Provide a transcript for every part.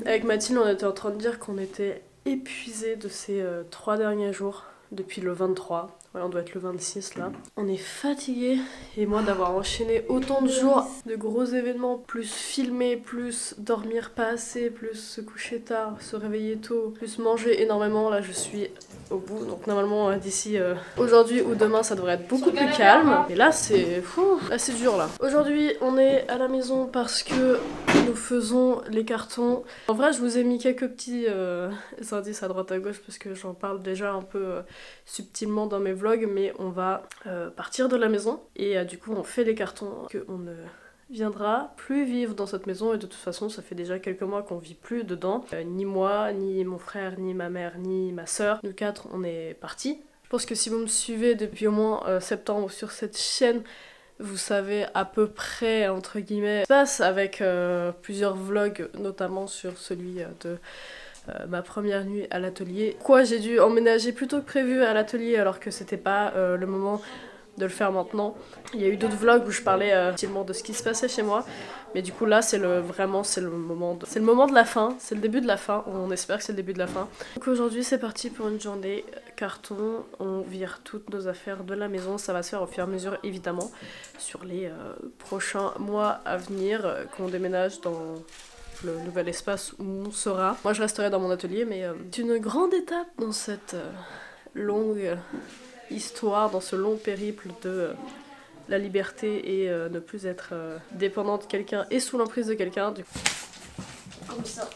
Avec Mathilde, on était en train de dire qu'on était épuisés de ces 3 derniers jours, depuis le 23. Ouais, on doit être le 26 là. On est fatigués et moi d'avoir enchaîné autant de jours, de gros événements, plus filmer, plus dormir pas assez, plus se coucher tard, se réveiller tôt, plus manger énormément. Là je suis au bout, donc normalement d'ici aujourd'hui ou demain ça devrait être beaucoup plus calme. Et là c'est là c'est dur là. Aujourd'hui on est à la maison parce que nous faisons les cartons. En vrai je vous ai mis quelques petits indices à droite à gauche parce que j'en parle déjà un peu subtilement dans mes vlogs, mais on va partir de la maison et du coup on fait les cartons, qu'on ne viendra plus vivre dans cette maison et de toute façon ça fait déjà quelques mois qu'on vit plus dedans. Ni moi, ni mon frère, ni ma mère, ni ma soeur, nous 4 on est partis. Je pense que si vous me suivez depuis au moins septembre sur cette chaîne, vous savez à peu près entre guillemets ce qui se passe avec plusieurs vlogs, notamment sur celui de ma première nuit à l'atelier. Pourquoi j'ai dû emménager plus tôt que prévu à l'atelier alors que c'était pas le moment de le faire maintenant. Il y a eu d'autres vlogs où je parlais effectivement de ce qui se passait chez moi, mais du coup là c'est vraiment le moment de la fin, c'est le début de la fin, on espère que c'est le début de la fin. Donc aujourd'hui c'est parti pour une journée carton, on vire toutes nos affaires de la maison, ça va se faire au fur et à mesure évidemment sur les prochains mois à venir qu'on déménage dans le nouvel espace où on sera. Moi je resterai dans mon atelier, mais c'est une grande étape dans cette longue histoire, dans ce long périple de la liberté et ne plus être dépendante de quelqu'un et sous l'emprise de quelqu'un. Comme ça.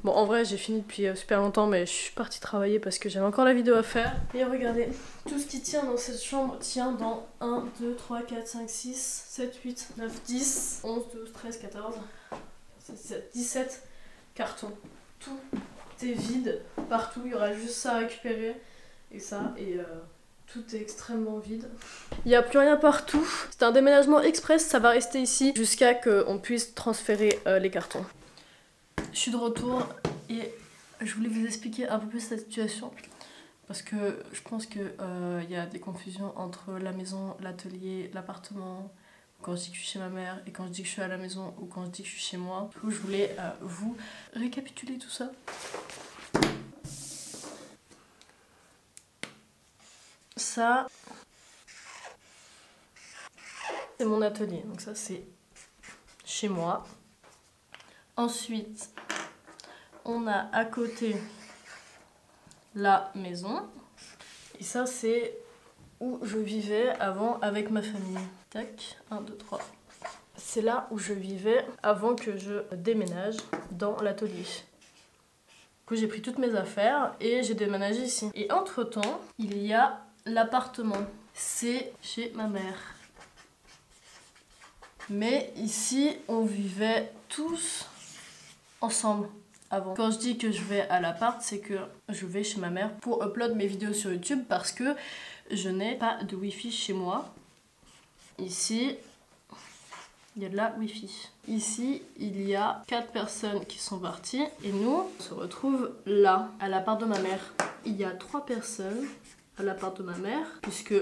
Bon, en vrai, j'ai fini depuis super longtemps, mais je suis partie travailler parce que j'avais encore la vidéo à faire. Et regardez, tout ce qui tient dans cette chambre tient dans 1, 2, 3, 4, 5, 6, 7, 8, 9, 10, 11, 12, 13, 14, 17, 17 cartons. Tout est vide partout, il y aura juste ça à récupérer et ça, et tout est extrêmement vide. Il n'y a plus rien partout. C'est un déménagement express, ça va rester ici jusqu'à qu'on puisse transférer les cartons. Je suis de retour et je voulais vous expliquer un peu plus cette situation parce que je pense qu'il y a des confusions entre la maison, l'atelier, l'appartement, quand je dis que je suis chez ma mère et quand je dis que je suis à la maison ou quand je dis que je suis chez moi. Du coup, je voulais vous récapituler tout ça. Ça, c'est mon atelier, donc ça c'est chez moi. Ensuite, on a à côté la maison. Et ça, c'est où je vivais avant avec ma famille. Tac, 1, 2, 3. C'est là où je vivais avant que je déménage dans l'atelier. Du coup, j'ai pris toutes mes affaires et j'ai déménagé ici. Et entre-temps, il y a l'appartement, c'est chez ma mère. Mais ici, on vivait tous ensemble avant. Quand je dis que je vais à l'appart, c'est que je vais chez ma mère pour upload mes vidéos sur YouTube parce que je n'ai pas de wifi chez moi. Ici, il y a de la wifi. Ici, il y a 4 personnes qui sont parties et nous, on se retrouve là, à l'appart de ma mère. Il y a 3 personnes à l'appart de ma mère puisque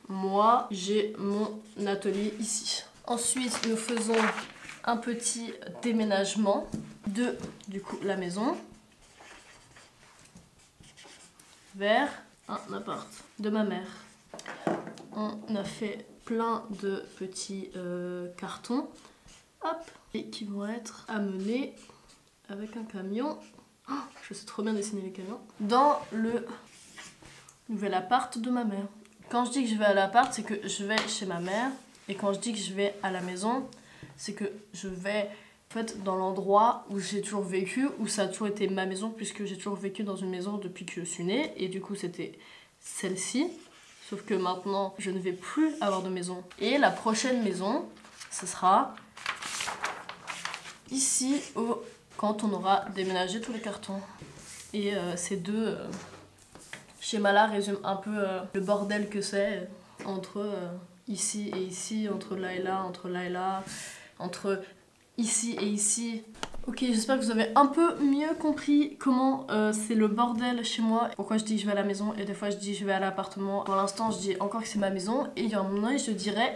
moi, j'ai mon atelier ici. Ensuite, nous faisons un petit déménagement de, du coup, la maison vers un appart de ma mère. On a fait plein de petits cartons, hop, et qui vont être amenés avec un camion. Oh, je sais trop bien dessiner les camions. Dans le nouvel appart de ma mère. Quand je dis que je vais à l'appart, c'est que je vais chez ma mère. Et quand je dis que je vais à la maison, c'est que je vais en fait dans l'endroit où j'ai toujours vécu, où ça a toujours été ma maison, puisque j'ai toujours vécu dans une maison depuis que je suis née. Et du coup, c'était celle-ci. Sauf que maintenant, je ne vais plus avoir de maison. Et la prochaine maison, ce sera ici, quand on aura déménagé tous les cartons. Et ces deux schémas-là résument un peu le bordel que c'est entre ici et ici, entre là et là, entre là et là, entre ici et ici. Ok, j'espère que vous avez un peu mieux compris comment c'est le bordel chez moi. Pourquoi je dis que je vais à la maison et des fois je dis que je vais à l'appartement. Pour l'instant, je dis encore que c'est ma maison et il y a un moment je dirais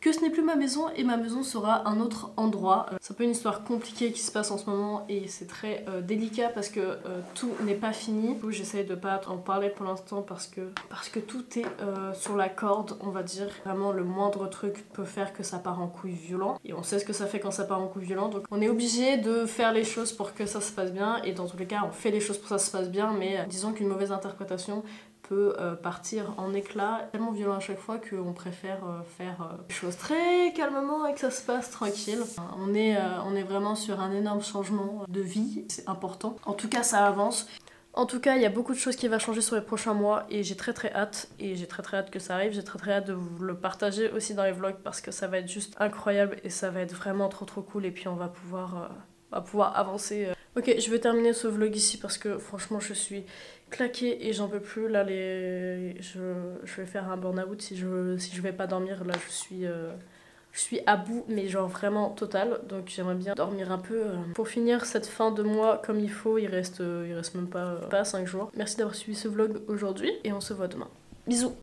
que ce n'est plus ma maison et ma maison sera un autre endroit. C'est un peu une histoire compliquée qui se passe en ce moment et c'est très délicat parce que tout n'est pas fini. Du coup, j'essaye de pas en parler pour l'instant parce que tout est sur la corde, on va dire. Vraiment, le moindre truc peut faire que ça part en couille violent. Et on sait ce que ça fait quand ça part en couille violent. Donc on est obligé de faire les choses pour que ça se passe bien. Et dans tous les cas, on fait les choses pour que ça se passe bien. Mais disons qu'une mauvaise interprétation peut partir en éclats tellement violent à chaque fois qu'on préfère faire les choses très calmement et que ça se passe tranquille. On est vraiment sur un énorme changement de vie, c'est important. En tout cas, ça avance. En tout cas, il y a beaucoup de choses qui vont changer sur les prochains mois et j'ai très hâte. Et j'ai très hâte que ça arrive. J'ai très hâte de vous le partager aussi dans les vlogs parce que ça va être juste incroyable et ça va être vraiment trop cool. Et puis on va pouvoir avancer. Ok, je vais terminer ce vlog ici parce que franchement je suis claquée et j'en peux plus. Là, je vais faire un burn-out si je vais pas dormir. Là, je suis à bout, mais genre vraiment total. Donc j'aimerais bien dormir un peu pour finir cette fin de mois comme il faut. Il reste même pas 5 jours. Merci d'avoir suivi ce vlog aujourd'hui et on se voit demain. Bisous!